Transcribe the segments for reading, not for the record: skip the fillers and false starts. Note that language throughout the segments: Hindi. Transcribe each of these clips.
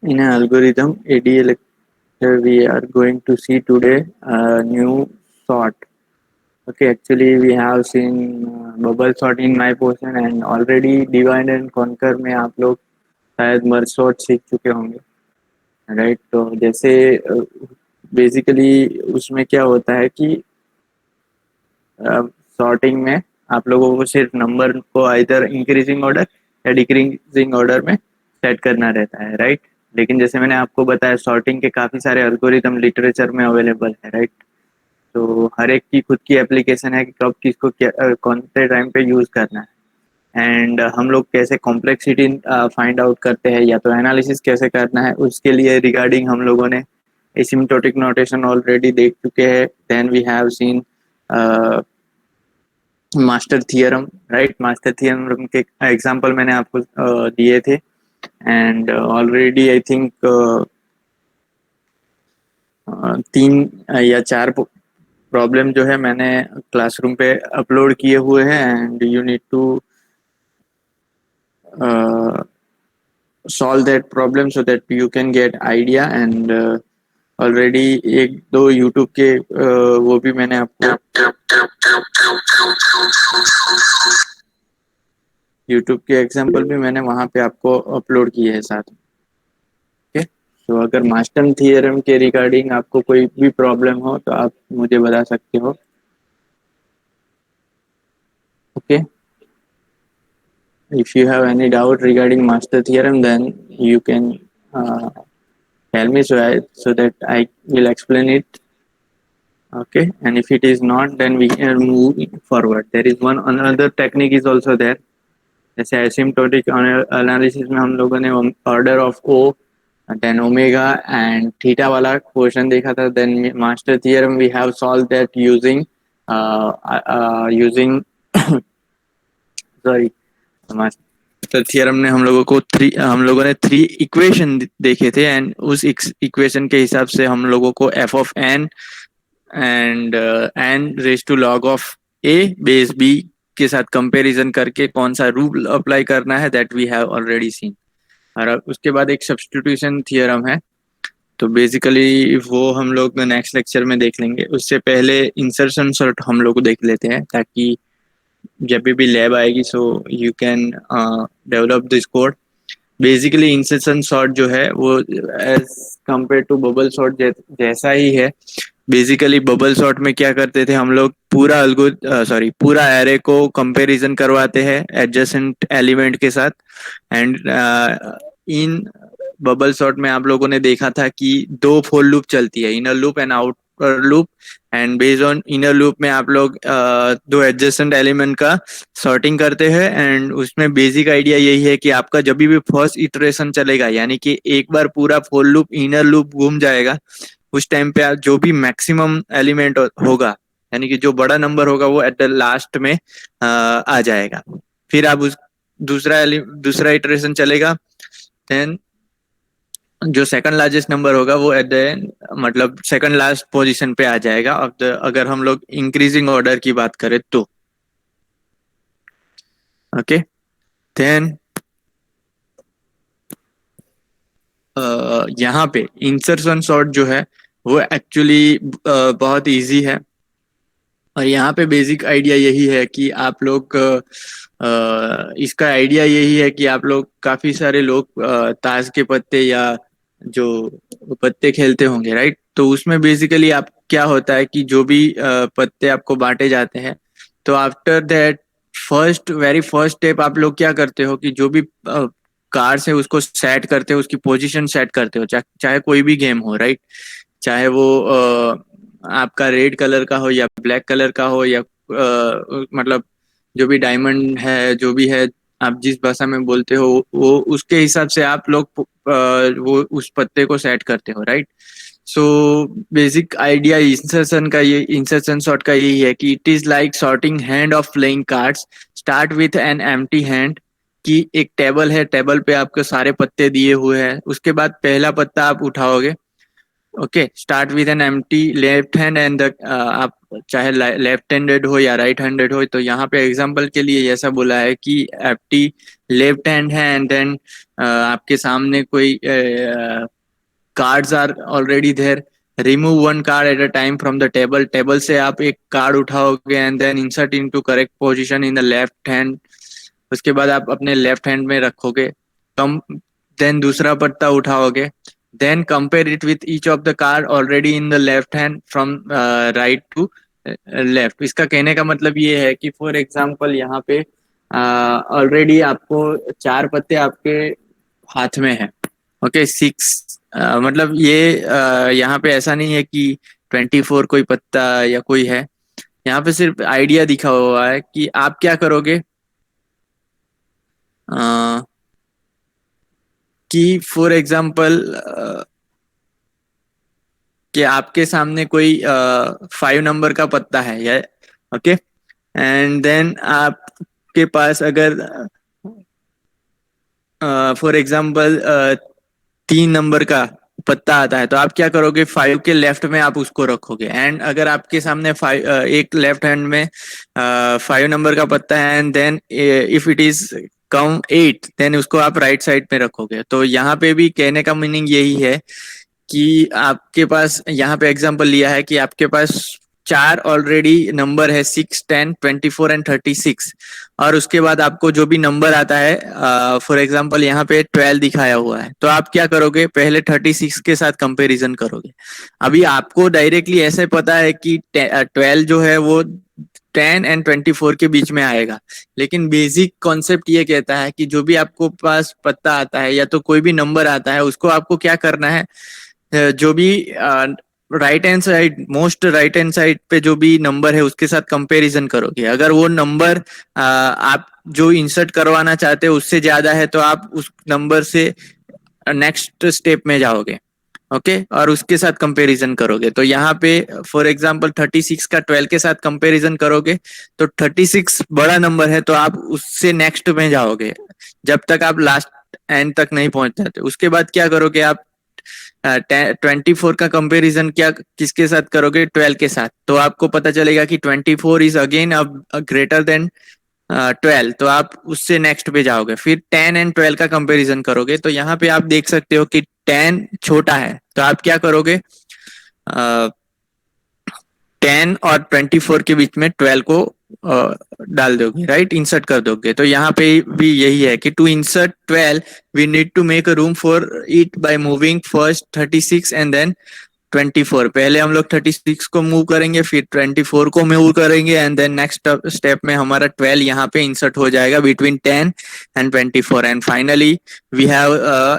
In an algorithm ADA lecture, we are going to see today a new sort. Okay, actually we have seen bubble sort in my portion and already divide and conquer में आप लोग शायद मर्ज सॉर्ट सीख चुके होंगे, राइट। तो जैसे बेसिकली उसमें क्या होता है कि सॉर्टिंग में आप लोगों को सिर्फ नंबर को आइदर इंक्रीजिंग ऑर्डर या डिक्रीजिंग ऑर्डर में सेट करना रहता है, राइट। लेकिन जैसे मैंने आपको बताया सॉर्टिंग के काफ़ी सारे एल्गोरिदम लिटरेचर में अवेलेबल है, राइट। तो हर एक की खुद की एप्लीकेशन है कि कब किसको कौन से टाइम पे यूज़ करना है। एंड हम लोग कैसे कॉम्प्लेक्सिटी फाइंड आउट करते हैं या तो एनालिसिस कैसे करना है, उसके लिए रिगार्डिंग हम लोगों ने एसिम्प्टोटिक नोटेशन ऑलरेडी देख चुके हैं। Then we have seen master theorem, right. Master theorem के एग्जांपल मैंने आपको दिए थे एंड ऑलरेडी आई थिंक 3 या 4 प्रॉब्लम जो है मैंने क्लासरूम पे अपलोड किए हुए हैं and you need to solve that problem so that you can get idea and already एक दो यूट्यूब के वो भी मैंने आपको यूट्यूब के एग्जांपल भी मैंने वहाँ पे आपको अपलोड किए हैं साथ में। ओके, तो अगर मास्टर थियरम के रिगार्डिंग आपको कोई भी प्रॉब्लम हो तो आप मुझे बता सकते हो। Okay, if you have any doubt regarding master theorem then you can tell me so that I will explain it. Okay, and if it is not then we can move forward. There is one another technique is also there, जैसे एसिम्प्टोटिक एनालिसिस में हम लोगों ने order of O then omega and theta वाला क्वेश्चन देखा था। Then master theorem we have solve that using using sorry master theorem ने हम लोगों ने 3 इक्वेशन देखे थे एंड उस इक्वेशन के हिसाब से हम लोगों को F of N and N raise to log of A base B के साथ कंपैरिजन करके कौन सा रूल अप्लाई करना है that we have already seen. और उसके बाद एक सब्स्टिट्यूशन थियरम है, तो बेसिकली वो हम लोग नेक्स्ट लेक्चर में देख लेंगे। उससे पहले इंसर्शन सॉर्ट हम लोग देख लेते हैं ताकि जब भी लैब आएगी so you can develop this code. Basically insertion sort जो है वो as compare to bubble sort जैसा ही है। बेसिकली बबल सॉर्ट में क्या करते थे हम लोग, पूरा एरे को कंपैरिजन करवाते हैं एडजेसेंट एलिमेंट के साथ एंड इन बबल सॉर्ट में आप लोगों ने देखा था कि 2 फॉर लूप चलती है, inner loop and outer loop. And based on inner loop में आप लोग 2 एडजेसेंट एलिमेंट का सॉर्टिंग करते हैं एंड उसमें बेसिक आइडिया यही है कि आपका जब भी फर्स्ट इटरेशन चलेगा यानी कि एक बार पूरा फॉर लूप इनर लूप घूम जाएगा, उस टाइम पे जो भी मैक्सिमम एलिमेंट होगा यानी कि जो बड़ा नंबर होगा वो एट द लास्ट में आ जाएगा। फिर आप उस दूसरा इटरेशन चलेगा, देन जो सेकंड लार्जेस्ट नंबर होगा वो एट द एंड मतलब सेकंड लास्ट पोजीशन पे आ जाएगा। अगर हम लोग इंक्रीजिंग ऑर्डर की बात करें तो ओके, देन यहाँ पे इंसर्शन सॉर्ट जो है वो एक्चुअली बहुत इजी है और यहाँ पे बेसिक आइडिया यही है कि आप लोग इसका आइडिया यही है कि आप लोग काफी सारे लोग ताश के पत्ते या जो पत्ते खेलते होंगे, राइट। तो उसमें बेसिकली आप क्या होता है कि जो भी पत्ते आपको बांटे जाते हैं तो after that very first step आप लोग क्या करते हो कि जो भी कार्ड है उसको सेट करते हो, उसकी पोजीशन सेट करते हो, चाहे कोई भी गेम हो, राइट। चाहे वो आपका रेड कलर का हो या ब्लैक कलर का हो या मतलब जो भी डायमंड है जो भी है आप जिस भाषा में बोलते हो वो उसके हिसाब से आप लोग वो उस पत्ते को सेट करते हो, right. So basic idea insertion sort का यही है कि it is like sorting hand of playing cards. Start with an empty hand की एक टेबल है, टेबल पे आपके सारे पत्ते दिए हुए हैं, उसके बाद पहला पत्ता आप उठाओगे okay, start with an empty left hand and आप चाहे लेफ्ट हैंडेड हो या राइट हैंडेड हो, तो यहाँ पे एग्जांपल के लिए ऐसा बोला है कि एम्प्टी लेफ्ट हैंड है एंड देन आपके सामने कोई cards are already there, remove one card at a time from the table, table से आप एक कार्ड उठाओगे and then insert into correct position in the left hand, उसके बाद आप अपने लेफ्ट हैंड में रखोगे, कम देन दूसरा पत्ता उठाओगे, then compare it with each of the card already in the left hand from right to left। इसका कहने का मतलब ये है कि फॉर एग्जांपल यहाँ पे ऑलरेडी आपको 4 पत्ते आपके हाथ में है, ओके 6, मतलब ये यहाँ पे ऐसा नहीं है कि 24 कोई पत्ता या कोई है, यहाँ पे सिर्फ आइडिया दिखा हुआ है कि आप क्या करोगे कि फॉर एग्जांपल कि आपके सामने कोई 5 नंबर का पत्ता है या ओके, एंड देन आपके पास अगर फॉर एग्जांपल 3 नंबर का पत्ता आता है, तो आप क्या करोगे 5 के लेफ्ट में आप उसको रखोगे, एंड अगर आपके सामने 5 एक लेफ्ट हैंड में 5 नंबर का पत्ता है and then if it is come 8, then उसको आप राइट साइड में रखोगे। तो यहाँ पे भी कहने का मीनिंग यही है कि आपके पास यहाँ पे एग्जांपल लिया है कि आपके पास 4 ऑलरेडी नंबर है 6, 10, 24 एंड 36, और उसके बाद आपको जो भी नंबर आता है फॉर एग्जांपल यहाँ पे 12 दिखाया हुआ है, तो आप क्या करोगे पहले 36 के साथ कंपैरिजन करोगे। अभी आपको डायरेक्टली ऐसे पता है कि 12 जो है वो 10 एंड 24 के बीच में आएगा, लेकिन बेसिक कॉन्सेप्ट ये कहता है कि जो भी आपको पास पत्ता आता है या तो कोई भी नंबर आता है, उसको आपको क्या करना है, जो भी right hand side most right hand side पे जो भी नंबर है उसके साथ कंपैरिजन करोगे। अगर वो नंबर आप जो इंसर्ट करवाना चाहते हो उससे ज्यादा है, तो आप उस नंबर से नेक्स्ट स्टेप में जाओगे, ओके और उसके साथ कंपैरिजन करोगे। तो यहाँ पे फॉर एग्जांपल 36 का 12 के साथ कंपैरिजन करोगे, तो 36 बड़ा नंबर है तो आप उससे नेक्स्ट में जाओगे जब तक आप लास्ट एंड तक नहीं पहुंच जाते। उसके बाद क्या करोगे आप 24 का कंपैरिजन क्या किसके साथ करोगे 12 के साथ, तो आपको पता चलेगा कि 24 इज अगेन ग्रेटर देन 12, तो आप उससे नेक्स्ट पे जाओगे। फिर 10 एंड 12 का कंपैरिजन करोगे, तो यहाँ पे आप देख सकते हो कि 10 छोटा है, तो आप क्या करोगे 10 और 24 के बीच में 12 को डाल दोगे, राइट इंसर्ट कर दोगे। तो यहाँ पे भी यही है कि to insert 12 we need to make a room for it by moving first 36 and then 24। पहले हम लोग 36 को मूव करेंगे, फिर 24 को मूव करेंगे एंड देन नेक्स्ट स्टेप में हमारा 12 यहाँ पे इंसर्ट हो जाएगा between 10 and 24 and finally we have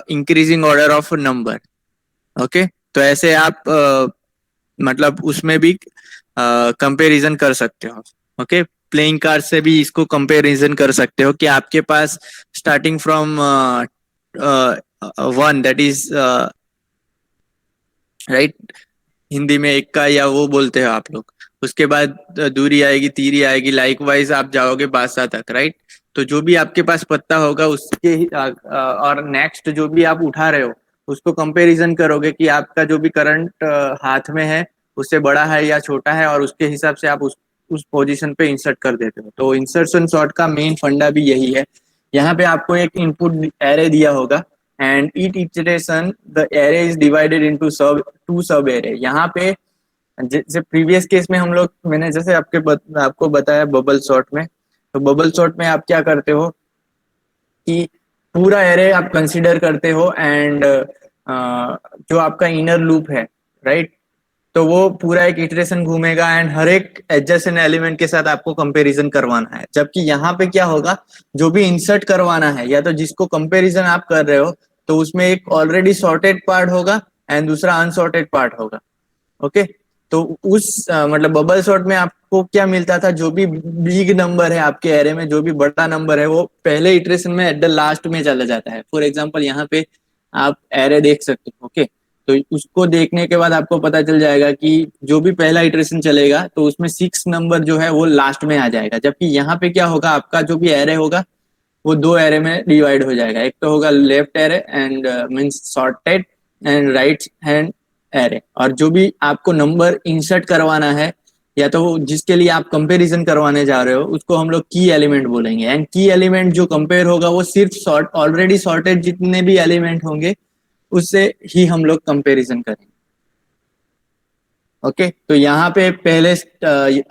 increasing order of number, okay. तो ऐसे आप मतलब उसमें भी कंपैरिजन कर सकते हो, ओके प्लेइंग कार्ड से भी इसको कंपैरिजन कर सकते हो कि आपके पास starting from 1 that is right, Hindi में इक्का या वो बोलते हो आप लोग, उसके बाद दूरी आएगी, तीरी आएगी, लाइकवाइज आप जाओगे बादशाह तक, राइट। तो जो भी आपके पास पत्ता होगा उसके और नेक्स्ट जो भी आप उठा रहे हो उसको कंपैरिजन करोगे कि आपका जो भी करंट हाथ में है उससे बड़ा है या छोटा है, और उसके हिसाब से आप उस पोजीशन पे इंसर्ट कर देते हो। तो इंसर्शन सॉर्ट का मेन फंडा भी यही है। यहाँ पे आपको एक इनपुट एरे दिया होगा and each iteration the array is divided into two sub array। यहाँ पे जैसे प्रीवियस केस में हम लोग मैंने जैसे आपको बताया बबल सॉर्ट में, तो बबल सॉर्ट में आप क्या करते हो कि पूरा एरे आप कंसीडर करते हो एंड जो आपका इनर लूप है राइट, तो वो पूरा एक इटरेशन घूमेगा एंड हर एक एडजेसेंट एलिमेंट के साथ आपको कंपैरिजन करवाना है। जबकि यहाँ पे क्या होगा, जो भी इंसर्ट करवाना है या तो जिसको कंपैरिजन आप कर रहे हो, तो उसमें एक ऑलरेडी सॉर्टेड पार्ट होगा एंड दूसरा अनसॉर्टेड पार्ट होगा, ओके। तो उस मतलब बबल सॉर्ट में आपको क्या मिलता था, जो भी बिग नंबर है आपके एरे में, जो भी बड़ा नंबर है वो पहले इटरेशन में एट द लास्ट में चला जाता है। फॉर एग्जाम्पल यहाँ पे आप एरे देख सकते हो, ओके। तो उसको देखने के बाद आपको पता चल जाएगा कि जो भी पहला इटरेशन चलेगा तो उसमें 6 नंबर जो है वो लास्ट में आ जाएगा। जबकि यहाँ पे क्या होगा, आपका जो भी एरे होगा वो 2 एरे में डिवाइड हो जाएगा। एक तो होगा left array and means sorted and right hand array, और जो भी आपको नंबर इंसर्ट करवाना है या तो जिसके लिए आप कंपैरिजन करवाने जा रहे हो उसको हम लोग की एलिमेंट बोलेंगे। एंड की एलिमेंट जो कंपेयर होगा वो सिर्फ ऑलरेडी सॉर्टेड जितने भी एलिमेंट होंगे उससे ही हम लोग कंपैरिजन करेंगे। ओके, तो यहाँ पे पहले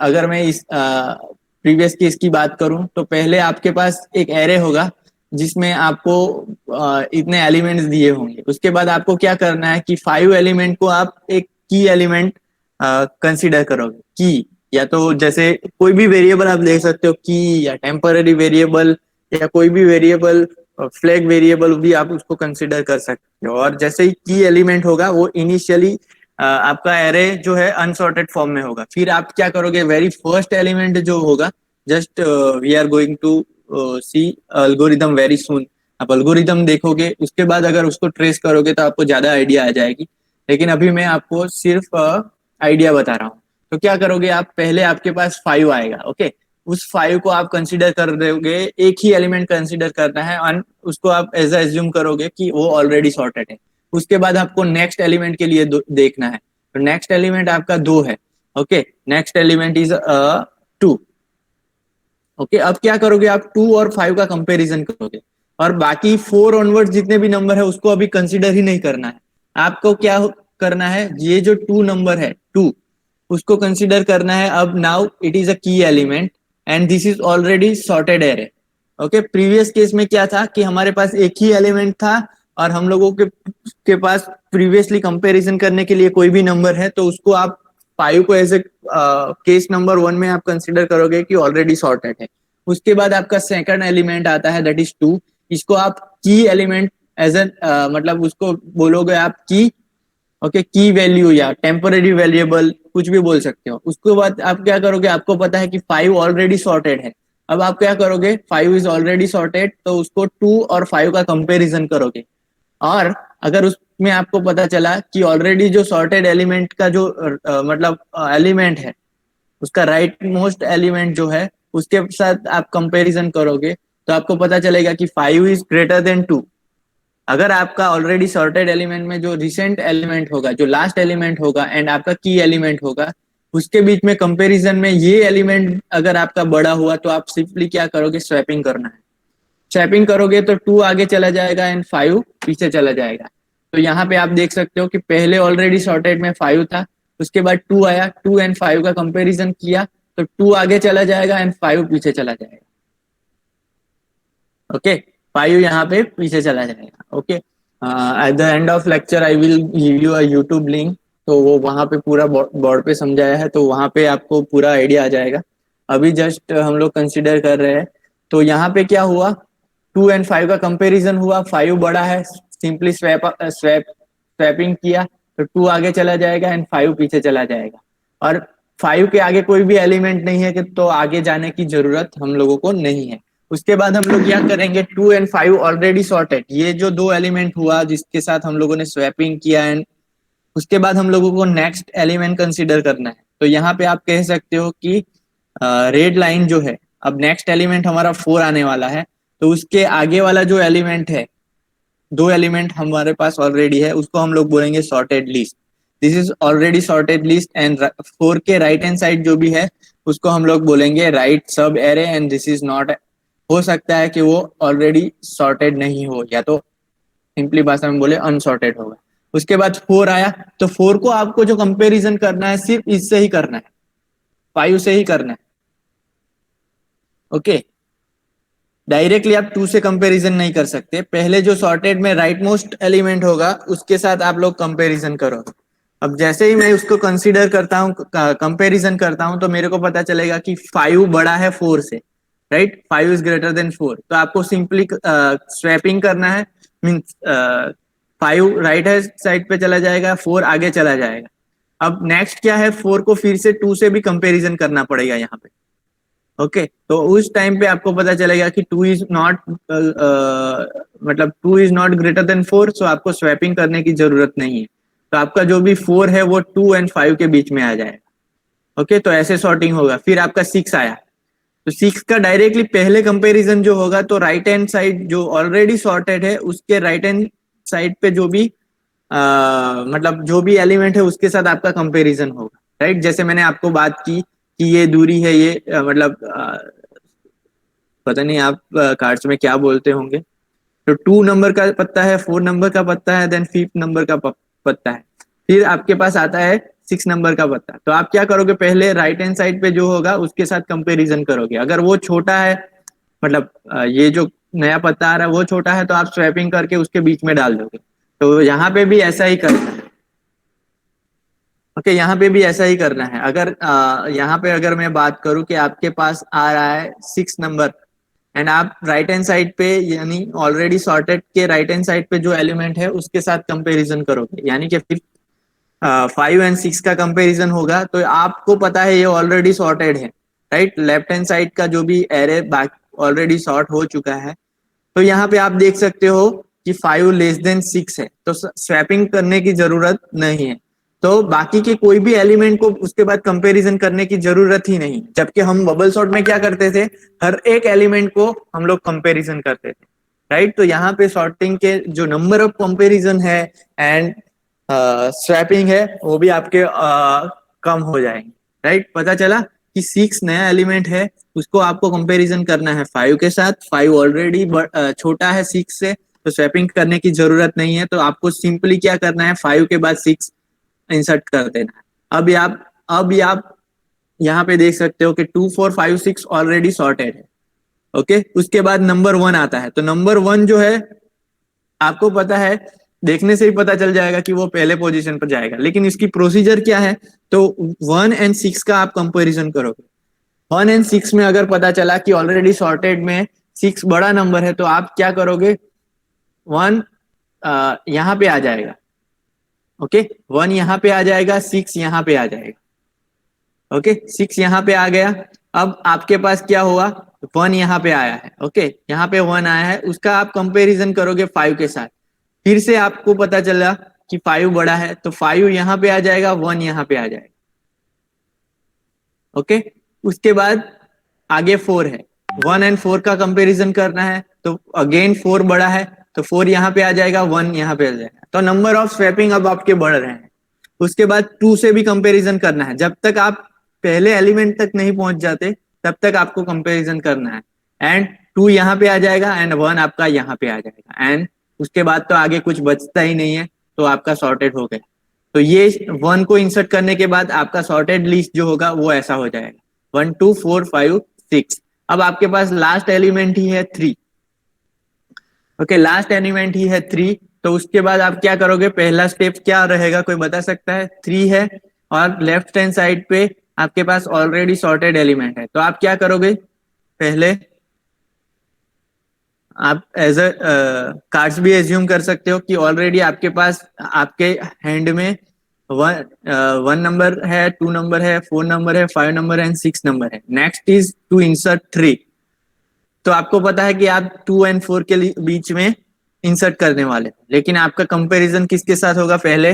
अगर मैं इस प्रीवियस केस की बात करूं तो पहले आपके पास एक एरे होगा जिसमें आपको इतने एलिमेंट्स दिए होंगे। उसके बाद आपको क्या करना है कि 5 एलिमेंट को आप एक की एलिमेंट कंसीडर करोगे। की या तो जैसे कोई भी वेरिएबल आप ले सकते हो, की या टेम्पररी वेरिएबल या कोई भी वेरिएबल, फ्लैग वेरिएबल भी आप उसको कंसीडर कर सकते हो। और जैसे ही की एलिमेंट होगा वो इनिशियली आपका एरे जो है अनसॉर्टेड फॉर्म में होगा। फिर आप क्या करोगे, वेरी फर्स्ट एलिमेंट जो होगा, just we are going to see algorithm very soon. आप अल्गोरिदम देखोगे उसके बाद अगर उसको ट्रेस करोगे तो आपको ज्यादा आइडिया आ जाएगी, लेकिन अभी मैं आपको सिर्फ आइडिया बता रहा हूँ। तो क्या करोगे आप, पहले आपके पास 5 आएगा। ओके, उस 5 को आप कंसिडर कर दोगे, एक ही एलिमेंट कंसिडर करना है और उसको आप एज एज्यूम करोगे कि वो ऑलरेडी सॉर्टेड है। उसके बाद आपको नेक्स्ट एलिमेंट के लिए देखना है, तो नेक्स्ट एलिमेंट आपका 2 है। Okay, next element is 2। Okay, अब क्या करोगे आप, 2 और 5 का कंपैरिजन करोगे और बाकी 4 ऑनवर्ड जितने भी नंबर है उसको अभी कंसिडर ही नहीं करना है। आपको क्या करना है, ये जो 2 नंबर है 2 उसको कंसिडर करना है। अब नाउ इट इज अ की element and this is already sorted array. Okay, previous case में क्या था कि हमारे पास एक ही एलिमेंट था और हम लोगों के पास प्रीवियसली कंपैरिजन करने के लिए कोई भी नंबर है, तो उसको आप 5 को एज ए केस नंबर 1 में आप कंसिडर करोगे कि ऑलरेडी सॉर्टेड है। उसके बाद आपका सेकंड एलिमेंट आता है दैट इज 2। इसको आप की एलिमेंट एज ए मतलब उसको बोलोगे आप की। ओके, की वैल्यू या टेम्पररी वेरिएबल कुछ भी बोल सकते हो। उसके बाद आप क्या करोगे, आपको पता है कि 5 ऑलरेडी सॉर्टेड है। अब आप क्या करोगे, 5 इज ऑलरेडी सॉर्टेड तो उसको 2 और 5 का कंपैरिजन करोगे। और अगर उसमें आपको पता चला कि ऑलरेडी जो सॉर्टेड एलिमेंट का जो मतलब एलिमेंट है उसका राइट मोस्ट एलिमेंट जो है उसके साथ आप कंपैरिजन करोगे तो आपको पता चलेगा कि 5 इज ग्रेटर देन 2। अगर आपका ऑलरेडी सॉर्टेड एलिमेंट में जो रिसेंट एलिमेंट होगा, जो लास्ट एलिमेंट होगा एंड आपका की एलिमेंट होगा, उसके बीच में कंपैरिजन में ये एलिमेंट अगर आपका बड़ा हुआ तो आप सिंपली क्या करोगे, स्वैपिंग करना है। स्वैपिंग करोगे तो 2 आगे चला जाएगा एंड 5 पीछे चला जाएगा। तो यहाँ पे आप देख सकते हो कि पहले ऑलरेडी सॉर्टेड में 5 था, उसके बाद 2 आया, 2 एंड 5 का कंपैरिजन किया तो 2 आगे चला जाएगा एंड 5 पीछे चला जाएगा। ओके, 5 यहाँ पे पीछे चला जाएगा। Okay, at the end of lecture I will give you a YouTube link, तो वो वहाँ पे पूरा बोर्ड पे समझाया है, तो वहाँ पे आपको पूरा आइडिया आ जाएगा। अभी जस्ट हम लोग कंसिडर कर रहे हैं। तो यहाँ पे क्या हुआ, 2 एंड 5 का कंपैरिजन हुआ, 5 बड़ा है, सिंपली स्वैपिंग किया तो 2 आगे चला जाएगा एंड 5 पीछे चला जाएगा। और 5 के आगे कोई भी एलिमेंट नहीं है कि तो आगे जाने की जरूरत हम लोगों को नहीं है। उसके बाद हम लोग क्या करेंगे, 2 एंड 5 ऑलरेडी सॉर्टेड, ये जो 2 एलिमेंट हुआ जिसके साथ हम लोगों ने स्वैपिंग किया एंड उसके बाद हम लोगों को नेक्स्ट एलिमेंट कंसीडर करना है। तो यहाँ पे आप कह सकते हो कि रेड लाइन जो है, अब नेक्स्ट एलिमेंट हमारा 4 आने वाला है, तो उसके आगे वाला जो एलिमेंट है, 2 एलिमेंट हमारे पास ऑलरेडी है, उसको हम लोग बोलेंगे sorted list. This is already sorted list and 4 के राइट हैंड साइड जो भी है उसको हम लोग बोलेंगे राइट सब array and this is not. हो सकता है कि वो ऑलरेडी सॉर्टेड नहीं हो, या तो सिंपली भाषा में बोले अनसॉर्टेड होगा। उसके बाद 4 आया, तो 4 को आपको जो कंपैरिजन करना है सिर्फ इससे ही करना है, 5 से ही करना है। ओके, डायरेक्टली आप 2 से कंपैरिजन नहीं कर सकते, पहले जो सॉर्टेड में राइट मोस्ट एलिमेंट होगा उसके साथ आप लोग कंपैरिजन करो। अब जैसे ही मैं उसको कंसीडर करता हूँ, कंपैरिजन करता हूँ, तो मेरे को पता चलेगा कि 5 बड़ा है 4 से, राइट, 5 इज ग्रेटर देन 4, तो आपको सिंपली स्वैपिंग करना है। मीन्स 5 राइट हैंड साइड पे चला जाएगा, 4 आगे चला जाएगा। अब नेक्स्ट क्या है, 4 को फिर से 2 से भी कंपैरिजन करना पड़ेगा यहाँ पे। ओके, तो उस टाइम पे आपको पता चलेगा कि 2 इज नॉट मतलब 2 इज नॉट ग्रेटर देन 4, सो आपको स्वैपिंग करने की जरूरत नहीं है। तो आपका जो भी 4 है वो 2 एंड 5 के बीच में आ जाएगा। ओके, तो ऐसे सॉर्टिंग होगा। फिर आपका 6 आया, तो 6 का डायरेक्टली पहले कंपैरिजन जो होगा, तो राइट हैंड साइड जो ऑलरेडी सॉर्टेड है उसके राइट हैंड साइड पे जो भी मतलब जो भी एलिमेंट है उसके साथ आपका कंपैरिजन होगा, राइट। जैसे मैंने आपको बात की कि ये दूरी है, ये मतलब पता नहीं आप कार्ड्स में क्या बोलते होंगे। तो 2 नंबर का पत्ता है, 4 नंबर का पत्ता है, देन 5 नंबर का पत्ता है, फिर आपके पास आता है 6 नंबर का पत्ता। तो आप क्या करोगे, पहले राइट हैंड साइड पे जो होगा उसके साथ कंपैरिजन करोगे। अगर वो छोटा है, मतलब ये जो नया पत्ता आ रहा है वो छोटा है, तो आप स्वैपिंग करके उसके बीच में डाल दोगे। तो यहाँ पे भी ऐसा ही करना है। ओके, यहाँ पे भी ऐसा ही करना है। अगर यहाँ पे अगर मैं बात करूं कि आपके पास आ रहा है 6 नंबर, एंड आप राइट हैंड साइड पे यानी ऑलरेडी सॉर्टेड के राइट हैंड साइड पे जो एलिमेंट है उसके साथ कंपैरिजन करोगे, यानी कि फिर 5 और 6 का कंपैरिजन होगा, तो आपको पता है ये ऑलरेडी सॉर्टेड है, राइट। लेफ्ट हैंड साइड का जो भी एरे ऑलरेडी सॉर्ट हो चुका है। तो यहाँ पे आप देख सकते हो कि 5 < 6 है, तो स्वैपिंग करने की जरूरत नहीं है। तो बाकी के कोई भी एलिमेंट को उसके बाद कंपैरिजन करने की जरूरत ही नहीं। जबकि हम बबल सॉर्ट में क्या करते थे, हर एक एलिमेंट को हम लोग कंपैरिजन करते थे, राइट। तो यहाँ पे सॉर्टिंग के जो नंबर ऑफ कंपैरिजन है एंड स्वैपिंग है वो भी आपके कम हो जाएंगे, राइट। पता चला कि 6 नया एलिमेंट है, उसको आपको कंपैरिजन करना है 5 के साथ। 5 ऑलरेडी छोटा है 6 से, तो स्वैपिंग करने की जरूरत नहीं है। तो आपको सिंपली क्या करना है, 5 के बाद 6 इंसर्ट कर देना है। अब आप यहाँ पे देख सकते हो कि 2 4 5 6 ऑलरेडी सॉर्टेड है। ओके, उसके बाद नंबर 1 आता है। तो नंबर 1 जो है, आपको पता है, देखने से ही पता चल जाएगा कि वो पहले पोजीशन पर जाएगा, लेकिन इसकी प्रोसीजर क्या है। तो 1 और 6 का आप कंपेरिजन करोगे। 1 और 6 में अगर पता चला कि ऑलरेडी सॉर्टेड में 6 बड़ा नंबर है, तो आप क्या करोगे, 1 यहाँ पे आ जाएगा। ओके, 1 यहाँ पे आ जाएगा, 6 यहाँ पे आ जाएगा। ओके, 6 यहाँ पे आ गया। अब आपके पास क्या हुआ, 1 यहाँ पे आया है। ओके, यहाँ पे 1 आया है, उसका आप कंपेरिजन करोगे 5 के साथ। फिर से आपको पता चला कि 5 बड़ा है, तो 5 यहाँ पे आ जाएगा, 1 यहाँ पे आ जाएगा। ओके, उसके बाद आगे 4 है, 1 और 4 का कंपैरिजन करना है, तो अगेन 4 बड़ा है, तो 4 यहाँ पे आ जाएगा, 1 यहाँ पे आ जाएगा। तो नंबर ऑफ स्वैपिंग अब आपके बढ़ रहे हैं। उसके बाद 2 से भी कंपैरिजन करना है। जब तक आप पहले एलिमेंट तक नहीं पहुंच जाते, तब तक आपको कंपैरिजन करना है। एंड 2 यहाँ पे आ जाएगा, एंड 1 आपका यहाँ पे आ जाएगा, एंड उसके बाद तो आगे कुछ बचता ही नहीं है, तो आपका सॉर्टेड हो गया। तो ये 1 को इंसर्ट करने के बाद आपका सॉर्टेड लिस्ट जो होगा वो ऐसा हो जाएगा, 1 2 4 5 6। अब आपके पास लास्ट एलिमेंट ही है 3। ओके, लास्ट एलिमेंट ही है 3। तो उसके बाद आप क्या करोगे, पहला स्टेप क्या रहेगा, कोई बता सकता है। 3 है और लेफ्ट हैंड साइड पे आपके पास ऑलरेडी सॉर्टेड एलिमेंट है, तो आप क्या करोगे, पहले आप एज अ कार्ड्स भी एज्यूम कर सकते हो कि ऑलरेडी आपके पास आपके हैंड में 1 नंबर है, 2 नंबर है, 4 नंबर है, 5 नंबर है एंड 6 नंबर है। Next is to insert 3। तो आपको पता है कि आप 2 और 4 के बीच में इंसर्ट करने वाले, लेकिन आपका कंपैरिजन किसके साथ होगा, पहले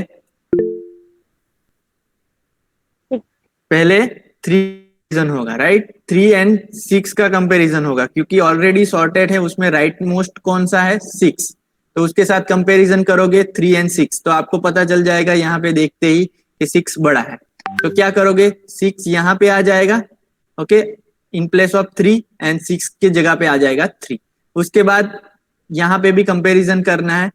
पहले 3 होगा, राइट। 3 और 6 का कंपैरिजन होगा, क्योंकि ऑलरेडी सॉर्टेड है, उसमें राइट मोस्ट कौन सा है, 6। तो उसके साथ कंपैरिजन करोगे 3 और 6, तो आपको पता चल जाएगा यहाँ पे देखते ही कि 6 बड़ा है। तो क्या करोगे, 6 यहाँ पे आ जाएगा। Okay, in place of 3, and 6 की जगह पे आ जाएगा 3। उसके बाद यहाँ पे भी कंपैरिजन करना है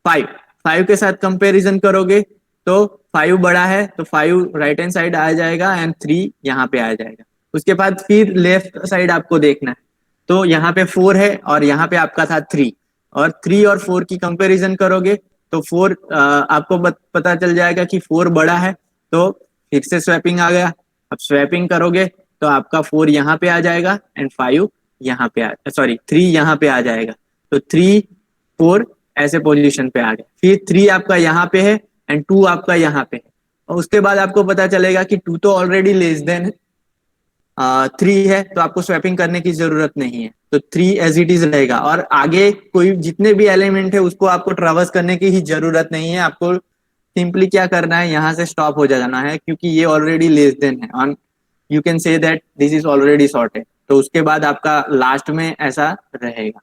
5। 5 के साथ कंपैरिजन करोगे तो 5 बड़ा है, तो 5 राइट हैंड साइड आ जाएगा, एंड 3 यहाँ पे आ जाएगा। उसके बाद फिर लेफ्ट साइड आपको देखना है, तो यहाँ पे 4 है और यहाँ पे आपका था 3, और 3 और 4 की कंपैरिजन करोगे तो 4 आपको पता चल जाएगा कि 4 बड़ा है, तो फिर से स्वैपिंग आ गया। अब स्वैपिंग करोगे तो आपका 4 यहाँ पे आ जाएगा, एंड 5 यहाँ पे सॉरी 3 यहाँ पे आ जाएगा। तो 3 4 ऐसे पोजीशन पे आ गए। फिर 3 आपका यहाँ पे है, एंड 2 आपका यहाँ पे है। और उसके बाद आपको पता चलेगा कि 2 तो ऑलरेडी लेस देन 3 है, तो आपको स्वैपिंग करने की जरूरत नहीं है। तो 3 एज इट इज रहेगा, और आगे कोई जितने भी एलिमेंट है उसको आपको ट्रावर्स करने की ही जरूरत नहीं है। आपको सिंपली क्या करना है, यहाँ से स्टॉप हो जाना है, क्योंकि ये ऑलरेडी लेस देन है, और you can say that this is already sorted. तो उसके बाद आपका लास्ट में ऐसा रहेगा।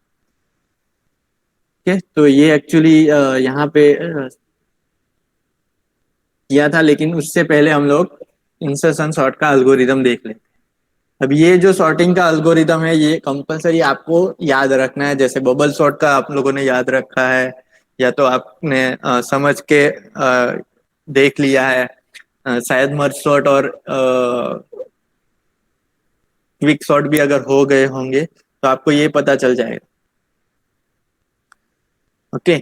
ठीक है, तो ये एक्चुअली यहाँ पे किया था, लेकिन उससे पहले हम लोग इंसर्शन सॉर्ट का एल्गोरिदम देख लेते हैं। अब ये जो सॉर्टिंग का एल्गोरिदम है ये कंपलसरी आपको याद रखना है। जैसे बबल सॉर्ट का आप लोगों ने याद रखा है, या तो आपने समझ के देख लिया है। शायद मर्ज सॉर्ट और क्विक सॉर्ट भी अगर हो गए होंगे तो आपको ये पता चल जाएगा। ओके,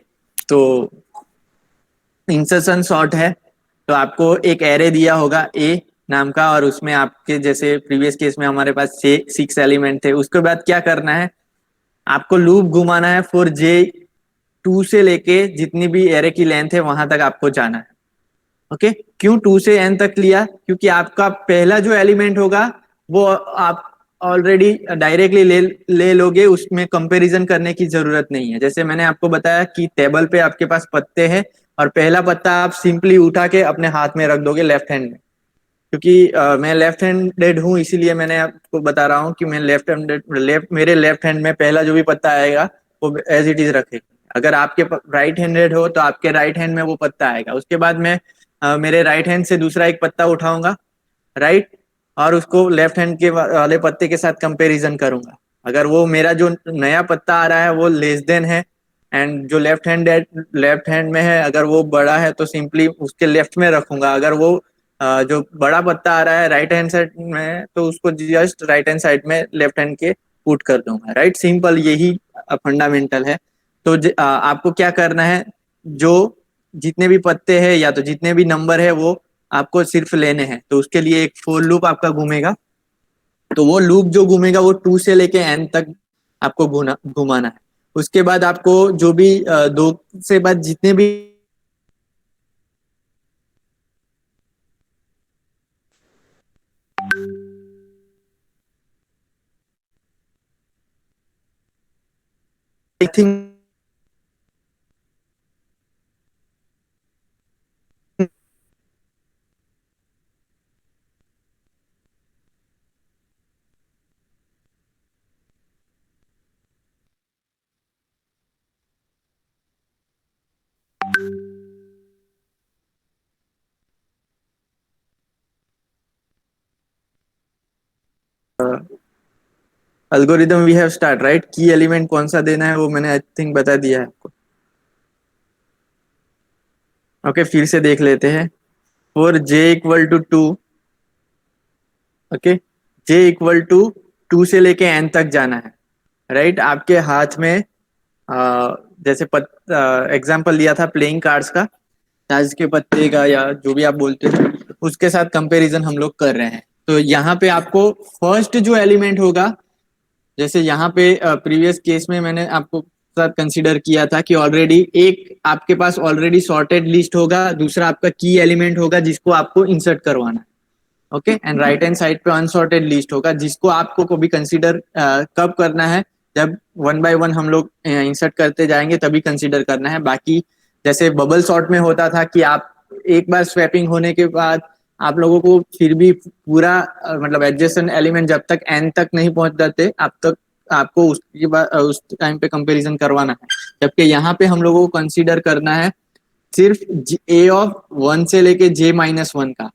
तो इंसर्शन सॉर्ट है तो आपको एक एरे दिया होगा ए नाम का, और उसमें आपके जैसे प्रीवियस केस में हमारे पास 6 एलिमेंट थे। उसके बाद क्या करना है, आपको लूप घुमाना है फॉर J2 से लेके जितनी भी एरे की लेंथ है वहां तक आपको जाना है। ओके, क्यों 2 से n तक लिया, क्योंकि आपका पहला जो एलिमेंट होगा वो आप ऑलरेडी डायरेक्टली ले लोगे, उसमें कंपैरिजन करने की जरूरत नहीं है। जैसे मैंने आपको बताया कि टेबल पे आपके पास पत्ते हैं और पहला पत्ता आप सिंपली उठा के अपने हाथ में रख दोगे लेफ्ट हैंड में। क्योंकि मैं लेफ्ट हैंडेड हूँ इसीलिए मैंने आपको बता रहा हूँ कि मैं मेरे लेफ्ट हैंड में पहला जो भी पत्ता आएगा वो एज इट इज रखेगा। अगर आपके राइट हैंडेड हो तो आपके राइट हैंड में वो पत्ता आएगा। उसके बाद मैं मेरे राइट हैंड से दूसरा एक पत्ता उठाऊंगा, राइट, और उसको लेफ्ट हैंड के वाले पत्ते के साथ कंपैरिजन करूंगा। अगर वो मेरा जो नया पत्ता आ रहा है वो लेस देन है, एंड जो लेफ्ट हैंड में है अगर वो बड़ा है तो सिंपली उसके लेफ्ट में रखूंगा। अगर वो जो बड़ा पत्ता आ रहा है राइट हैंड साइड में तो उसको जस्ट राइट हैंड साइड में लेफ्ट हैंड के पुट कर दूंगा। राइट, सिंपल यही फंडामेंटल है। तो आपको क्या करना है, जो जितने भी पत्ते हैं या तो जितने भी नंबर है वो आपको सिर्फ लेने हैं। तो उसके लिए एक फोर लूप आपका घूमेगा, तो वो लूप जो घूमेगा वो 2 से लेके n तक आपको घुमाना है। उसके बाद आपको जो भी दो से बाद जितने भी I think algorithm we have start, right. Key element कौन सा देना है वो मैंने आई थिंक बता दिया है आपको। ओके, फिर से देख लेते हैं। फॉर J=2, ओके, J=2 से लेके n तक जाना है। राइट, आपके हाथ में जैसे एग्जांपल लिया था प्लेइंग कार्ड्स का, ताज के पत्ते का या जो भी आप बोलते हो, उसके साथ कंपैरिजन हम लोग कर रहे हैं। तो यहाँ पे आपको फर्स्ट जो एलिमेंट होगा, जैसे यहाँ पे प्रीवियस केस में मैंने आपको साथ कंसीडर किया था कि ऑलरेडी एक आपके पास ऑलरेडी सॉर्टेड लिस्ट होगा, दूसरा आपका की एलिमेंट होगा जिसको आपको इंसर्ट करवाना है। Okay, and right hand side पे अनसॉर्टेड लिस्ट होगा जिसको आपको को भी कंसीडर कब करना है, जब वन बाय वन हम लोग इंसर्ट करते जाएंगे तभी कंसीडर करना है। बाकी जैसे बबल सॉर्ट में होता था कि आप एक बार स्वैपिंग होने के बाद आप लोगों को फिर भी पूरा मतलब एडजेसेंट एलिमेंट जब तक एन तक नहीं पहुंच जाते आप तक आपको उसके बाद उस टाइम पे कंपैरिजन करवाना है। जबकि यहाँ पे हम लोगों को कंसीडर करना है सिर्फ A(1) से लेके J-1 का।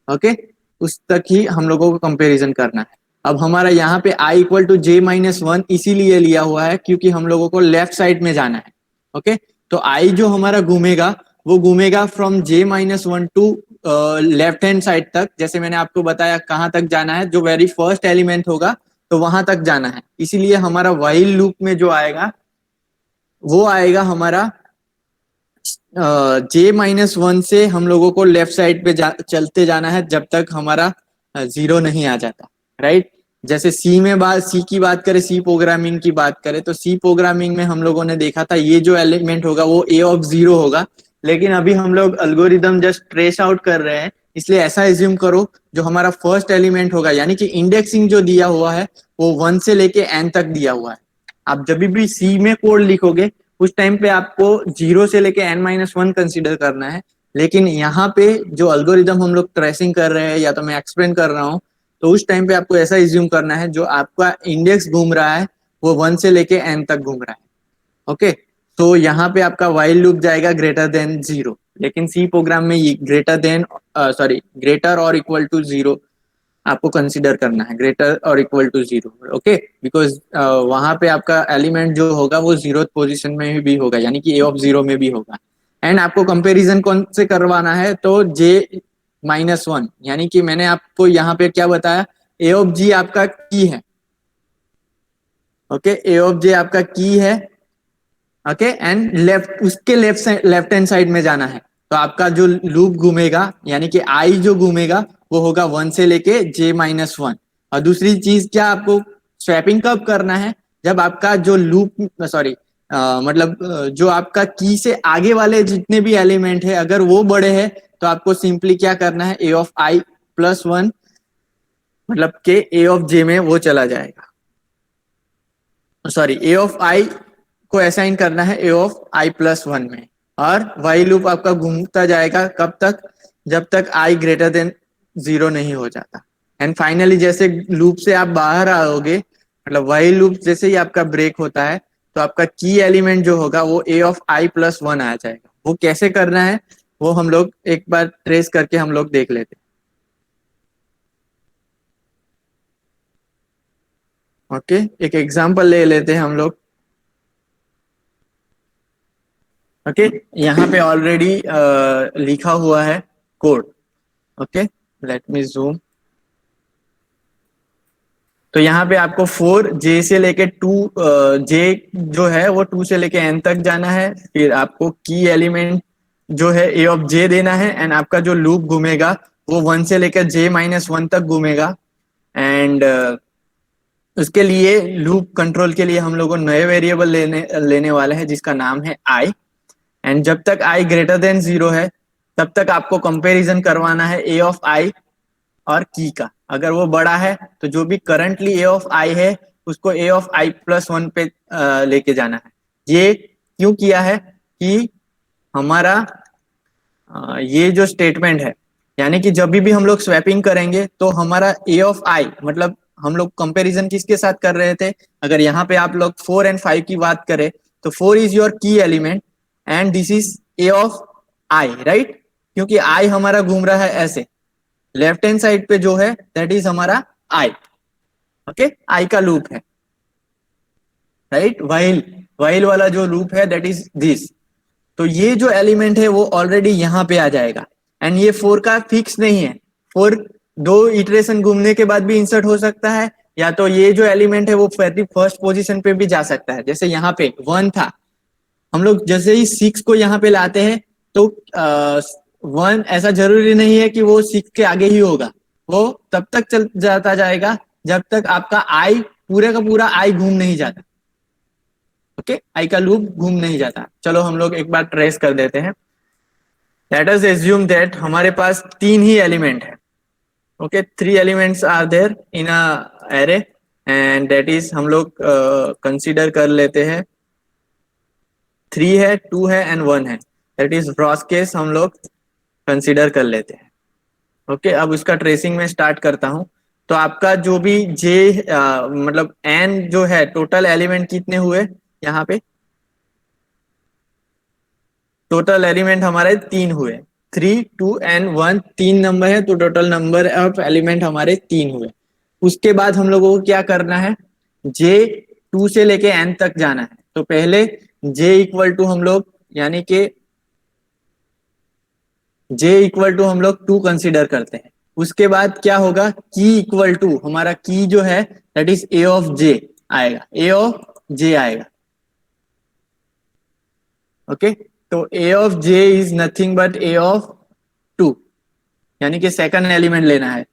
ओके, उस तक ही हम लोगों को कंपैरिजन करना है। अब हमारा यहाँ पे I=J-1 इसीलिए लिया हुआ है क्योंकि हम लोगों को लेफ्ट साइड में जाना है। ओके, तो I जो हमारा घूमेगा वो घूमेगा from J-1 to left hand side तक। जैसे मैंने आपको बताया कहाँ तक जाना है, जो वेरी फर्स्ट एलिमेंट होगा तो वहां तक जाना है। इसीलिए हमारा व्हाइल लूप में जो आएगा वो आएगा हमारा J-1 से हम लोगों को लेफ्ट साइड पे चलते जाना है जब तक हमारा 0 नहीं आ जाता। राइट, जैसे सी की बात करें, सी प्रोग्रामिंग की बात करें तो सी प्रोग्रामिंग में हम लोगों ने देखा था ये जो एलिमेंट होगा वो A(0) होगा। लेकिन अभी हम लोग एल्गोरिदम जस्ट ट्रेस आउट कर रहे हैं, इसलिए ऐसा एज्यूम करो जो हमारा फर्स्ट एलिमेंट होगा, यानी कि इंडेक्सिंग जो दिया हुआ है वो 1 से लेके n तक दिया हुआ है। आप जब भी सी में कोड लिखोगे उस टाइम पे आपको 0 से लेके n-1 कंसीडर करना है। लेकिन यहाँ पे जो एल्गोरिदम हम लोग ट्रेसिंग कर रहे हैं या तो मैं एक्सप्लेन कर रहा हूँ, तो उस टाइम पे आपको ऐसा इज्यूम करना है जो आपका इंडेक्स घूम रहा है वो 1 से लेके n तक घूम रहा है। ओके, तो यहाँ पे आपका वाइल लूप जाएगा ग्रेटर देन 0। लेकिन सी प्रोग्राम में ये ग्रेटर और इक्वल टू जीरो आपको कंसीडर करना है, ग्रेटर और equal to zero, okay, because वहां पे आपका एलिमेंट जो होगा वो जीरो पोजीशन में भी होगा, यानी कि ए ऑफ जीरो में भी होगा। एंड आपको कंपैरिजन कौन से करवाना है, तो जे माइनस वन, यानी कि मैंने आपको यहाँ पे क्या बताया, ए ऑफ जी आपका की है, ओके, ए ऑफ जे आपका की है, ओके, एंड लेफ्ट, उसके लेफ्ट हैंड साइड में जाना है। तो आपका जो लूप घूमेगा, यानी कि आई जो घूमेगा वो होगा वन से लेके जे माइनस वन। और दूसरी चीज क्या, आपको स्वैपिंग कब करना है, जब आपका जो लूप मतलब जो आपका की से आगे वाले जितने भी एलिमेंट है अगर वो बड़े हैं, तो आपको सिंपली क्या करना है, A of I plus one, मतलब के ए ऑफ जे में वो चला जाएगा, सॉरी, ए ऑफ आई को असाइन करना है A of I plus one में। और वाई लूप आपका घूमता जाएगा कब तक, जब तक आई ग्रेटर देन जीरो नहीं हो जाता। एंड फाइनली जैसे लूप से आप बाहर आओगे, मतलब वाई लूप जैसे ही आपका ब्रेक होता है, तो आपका की एलिमेंट जो होगा वो ए ऑफ आई प्लस वन आ जाएगा। वो कैसे करना है वो हम लोग एक बार ट्रेस करके हम लोग देख लेते हैं, ओके, एक एग्जांपल ले लेते हैं हम लोग, ओके, यहाँ पे ऑलरेडी लिखा हुआ है code, okay, let me zoom. तो यहाँ पे आपको फोर जे से लेके टू, जे जो है वो टू से लेके एन तक जाना है, फिर आपको की एलिमेंट जो है ए ऑफ जे देना है, एंड आपका जो लूप घूमेगा वो वन से लेकर जे माइनस वन तक घूमेगा। एंड उसके लिए लूप कंट्रोल के लिए हम लोग को नए वेरिएबल लेने लेने वाले हैं जिसका नाम है आई। एंड जब तक आई ग्रेटर देन जीरो है तब तक आपको कंपैरिजन करवाना है ए ऑफ आई और की का। अगर वो बड़ा है तो जो भी करंटली ए ऑफ आई है उसको ए ऑफ आई प्लस वन पे लेके जाना है। ये क्यों किया है कि हमारा ये जो स्टेटमेंट है, यानी कि जब भी हम लोग स्वैपिंग करेंगे तो हमारा ए ऑफ आई, मतलब हम लोग कंपैरिजन किसके साथ कर रहे थे, अगर यहाँ पे आप लोग फोर एंड फाइव की बात करें तो फोर इज योर की element and this is A of I, right, क्योंकि आई हमारा घूम रहा है ऐसे, लेफ्ट हैंड साइड पे जो है दैट इज हमारा आई, ओके, आई का लूप है, राइट, वाइल वाइल वाला जो लूप है दैट इज दिस। तो ये जो एलिमेंट है वो ऑलरेडी यहाँ पे आ जाएगा। एंड ये फोर का फिक्स नहीं है, फोर दो इटरेशन घूमने के बाद भी इंसर्ट हो सकता है, या तो ये जो एलिमेंट है वो फर्स्ट पोजीशन पे भी जा सकता है। जैसे यहाँ पे वन था, हम लोग जैसे ही सिक्स को यहाँ पे लाते हैं तो वन ऐसा जरूरी नहीं है कि वो सिक्स के आगे ही होगा, वो तब तक चल जाता जाएगा जब तक आपका आई पूरे का पूरा आई घूम नहीं जाता, ओके, आई का लूप घूम नहीं जाता। चलो हम लोग एक बार ट्रेस कर देते हैं। लेट अस एज्यूम दैट हमारे पास तीन ही एलिमेंट है, okay, three elements are there in a array, and that is हम लोग कंसीडर कर लेते हैं थ्री है, टू है एंड वन है, दैट इज ब्रॉस केस हम लोग कंसीडर कर लेते हैं, ओके। अब उसका ट्रेसिंग में स्टार्ट करता हूं। तो आपका जो भी जे मतलब एन जो है, टोटल एलिमेंट कितने हुए यहाँ पे, टोटल एलिमेंट हमारे तीन हुए, थ्री टू एंड वन, तीन नंबर है तो टोटल नंबर ऑफ एलिमेंट हमारे तीन हुए। उसके बाद हम लोगों को क्या करना है, जे टू से लेके एन तक जाना है। तो पहले जे इक्वल टू हम लोग, यानी कि जे इक्वल टू हम लोग टू कंसिडर करते हैं। उसके बाद क्या होगा, की इक्वल टू, हमारा की जो है that is A of J आएगा, ए ऑफ जे आएगा, ओके। तो A of J is nothing but A of two, यानी कि सेकंड एलिमेंट लेना है।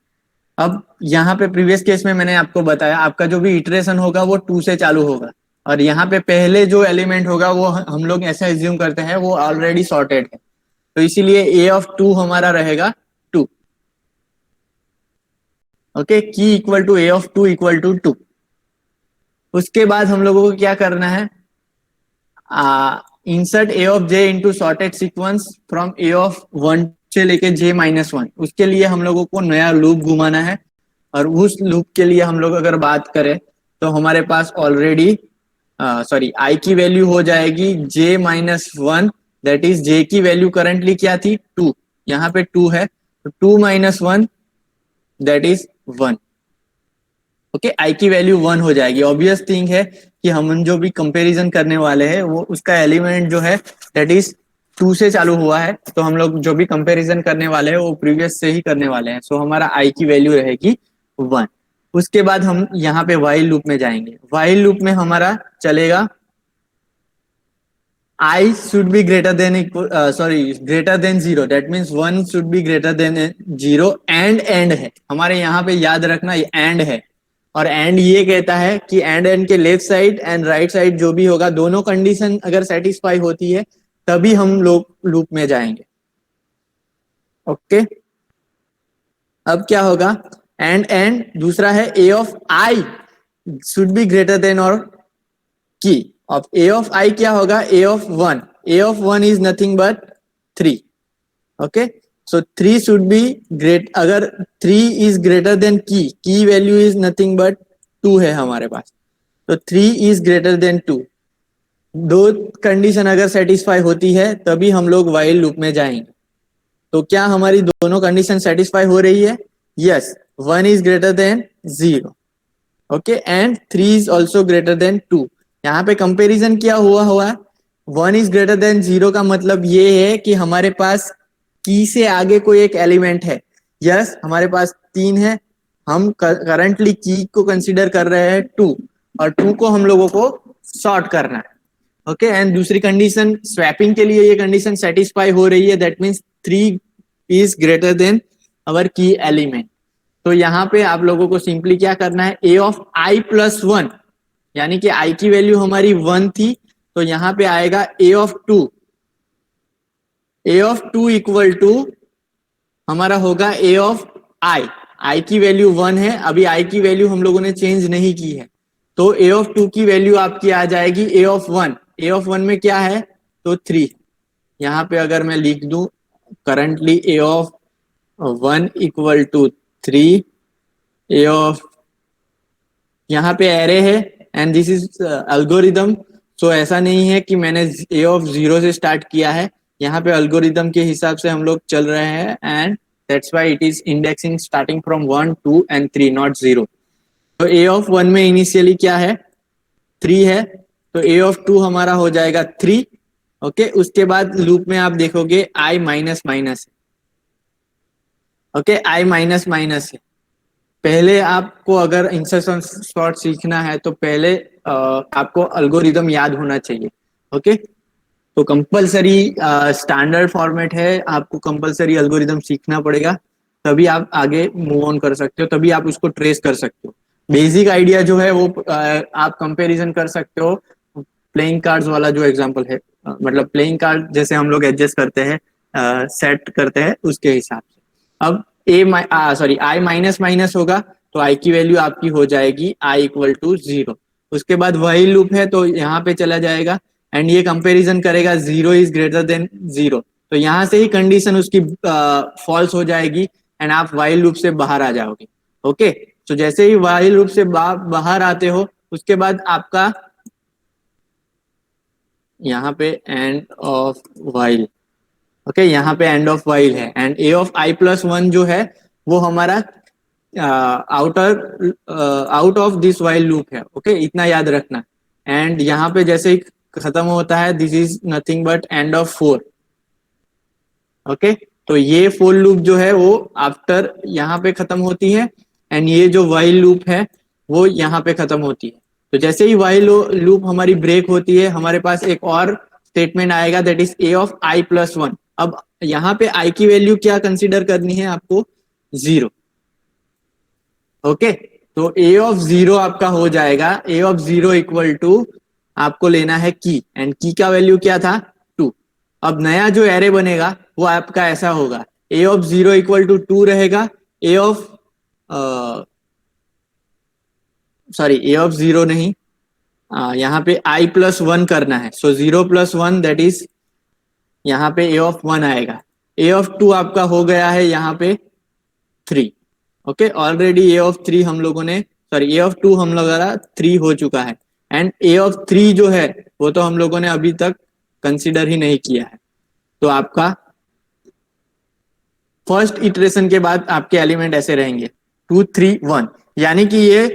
अब यहाँ पे प्रीवियस केस में मैंने आपको बताया आपका जो भी इटरेशन होगा वो टू से चालू होगा, और यहाँ पे पहले जो एलिमेंट होगा वो हम लोग ऐसा एज्यूम करते हैं वो ऑलरेडी सॉर्टेड है, तो इसीलिए ए ऑफ टू हमारा रहेगा two, okay, key equal to A of two equal to two. उसके बाद हम लोगों को क्या करना है, insert A of J into sorted sequence from A of one से लेके जे माइनस वन। उसके लिए हम लोगों को नया लूप घुमाना है, और उस लूप के लिए हम लोग अगर बात करें तो हमारे पास ऑलरेडी आई की वैल्यू हो जाएगी जे माइनस वन दैट इज जे की वैल्यू करंटली क्या थी 2, यहाँ पे 2 है, तो 2 माइनस 1 दैट इज 1। ओके, आई की वैल्यू 1 हो जाएगी। ऑब्वियस थिंग है कि हम जो भी कंपैरिजन करने वाले हैं वो उसका एलिमेंट जो है दैट इज 2 से चालू हुआ है, तो हम लोग जो भी कंपैरिजन करने वाले हैं वो प्रीवियस से ही करने वाले हैं, सो हमारा आई की वैल्यू रहेगी 1। उसके बाद हम यहाँ पे वाइल लूप में जाएंगे। वाइल लूप में हमारा चलेगा I should be greater than equal greater than 0, that means 1 should be greater than 0 and है हमारे यहाँ पे, याद रखना ये and है, और and ये कहता है कि and के left side and right side जो भी होगा दोनों कंडीशन अगर सेटिस्फाई होती है तभी हम लोग लूप में जाएंगे। ओके, अब क्या होगा, and दूसरा है a of I should be greater than और की of a of I क्या होगा, a of 1, a of 1 is nothing but 3। Okay, so 3 should be great, अगर 3 is greater than की वैल्यू is nothing but 2 है हमारे पास, तो 3 is greater than 2। दो कंडीशन अगर सेटिस्फाई होती है तभी हम लोग वाइल लूप में जाएंगे। तो क्या हमारी दोनों कंडीशन सेटिस्फाई हो रही है? Yes, 1 is greater than 0, okay, and 3 is also greater than 2। यहाँ पे कंपैरिजन क्या हुआ है, 1 is greater than 0 का मतलब ये है कि हमारे पास की से आगे कोई एक एलिमेंट है। यस, हमारे पास 3 है, हम करंटली की को कंसीडर कर रहे हैं 2, और 2 को हम लोगों को सॉर्ट करना है। ओके, एंड दूसरी कंडीशन स्वैपिंग के लिए ये कंडीशन सेटिस्फाई हो रही है, that means 3 is greater than our key element. तो यहाँ पे आप लोगों को सिंपली क्या करना है, a ऑफ i प्लस 1, यानी कि i की वैल्यू हमारी 1 थी, तो यहाँ पे आएगा a of 2, a of 2 equal to हमारा होगा a of i key value 1 है, अभी i की वैल्यू हम लोगों ने चेंज नहीं की है, तो a ऑफ 2 की वैल्यू आपकी आ जाएगी a ऑफ 1। a ऑफ 1 में क्या है, तो 3। यहाँ पे अगर मैं लिख दूं currently a of 1 equal to 3, a of, यहाँ पे एरे है एंड दिस इज एल्गोरिदम, तो ऐसा नहीं है कि मैंने a ऑफ 0 से स्टार्ट किया है, यहाँ पे एल्गोरिदम के हिसाब से हम लोग चल रहे हैं, and that's why it is indexing starting from 1 2 and 3 not 0। तो a ऑफ 1 में इनिशियली क्या है, 3 है, तो a ऑफ 2 हमारा हो जाएगा 3। ओके, उसके बाद लूप में आप देखोगे i minus minus, okay, i minus minus है। पहले आपको अगर इंसर्शन सॉर्ट सीखना है तो पहले आपको एल्गोरिदम याद होना चाहिए। ओके, तो कंपलसरी स्टैंडर्ड फॉर्मेट है, आपको कंपलसरी एल्गोरिदम सीखना पड़ेगा, तभी आप आगे मूव ऑन कर सकते हो, तभी आप उसको ट्रेस कर सकते हो। बेसिक आइडिया जो है वो आप कंपैरिजन कर सकते हो प्लेइंग कार्ड्स वाला जो एग्जांपल है, मतलब प्लेइंग कार्ड जैसे हम लोग एडजस्ट करते हैं, सेट करते हैं उसके हिसाब से। अब आई माइनस माइनस होगा तो आई की वैल्यू आपकी हो जाएगी आई इक्वल टू 0। उसके बाद वही लूप है तो यहाँ पे चला जाएगा एंड ये कंपैरिजन करेगा 0 इज ग्रेटर देन 0, तो यहाँ से ही कंडीशन उसकी फॉल्स हो जाएगी एंड आप वाइल लूप से बाहर आ जाओगे। ओके, तो जैसे ही वाइल लूप से बाहर आते हो उसके बाद आपका यहाँ पे एंड ऑफ वाइल, ओके, यहाँ पे एंड ऑफ वाइल है, and a of i plus 1 जो है वो हमारा out of this while loop है। ओके, इतना याद रखना। एंड यहाँ पे जैसे ही खत्म होता है this is nothing but end of 4। Okay, तो ये फोर लूप जो है वो आफ्टर यहाँ पे खत्म होती है एंड ये जो वाइल लूप है वो यहाँ पे खत्म होती है। तो जैसे ही वाइल लूप हमारी ब्रेक होती है हमारे पास एक और स्टेटमेंट आएगा that is a of i plus 1। अब यहाँ पे i की वैल्यू क्या कंसीडर करनी है आपको, 0। ओके, तो a ऑफ 0 आपका हो जाएगा, a ऑफ 0 इक्वल टू आपको लेना है की, एंड की का वैल्यू क्या था, 2। अब नया जो एरे बनेगा वो आपका ऐसा होगा, a ऑफ 0 इक्वल टू 2 रहेगा, a ऑफ a ऑफ 0 नहीं, यहाँ पे i प्लस 1 करना है, सो 0 प्लस 1 दैट इज यहाँ पे a ऑफ 1 आएगा, a ऑफ 2 आपका हो गया है यहाँ पे 3। ओके, ऑलरेडी a ऑफ 3 हम लोगों ने a ऑफ 2 हम लोगों का 3 हो चुका है, एंड a ऑफ 3 जो है वो तो हम लोगों ने अभी तक कंसिडर ही नहीं किया है। तो आपका फर्स्ट इटरेशन के बाद आपके एलिमेंट ऐसे रहेंगे 2 3 1, यानी कि ये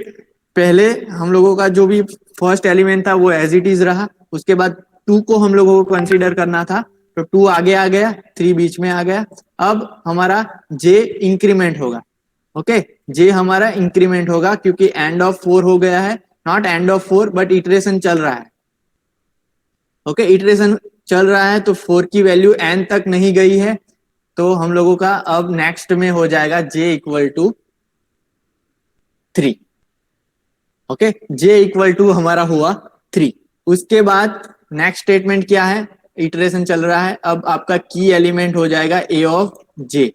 पहले हम लोगों का जो भी फर्स्ट एलिमेंट था वो एज इट इज रहा, उसके बाद 2 को हम लोगों को कंसीडर करना था, तो 2 आगे आ गया, 3 बीच में आ गया। अब हमारा जे इंक्रीमेंट होगा, ओके, जे हमारा इंक्रीमेंट होगा क्योंकि एंड ऑफ 4 हो गया है, not end of 4 but iteration चल रहा है, ओके, इटरेशन चल रहा है तो 4 की वैल्यू एन तक नहीं गई है, तो हम लोगों का अब नेक्स्ट में हो जाएगा j equal to 3, okay, j equal to हमारा हुआ 3। उसके बाद नेक्स्ट स्टेटमेंट क्या है, इटरेशन चल रहा है, अब आपका की एलिमेंट हो जाएगा a of j,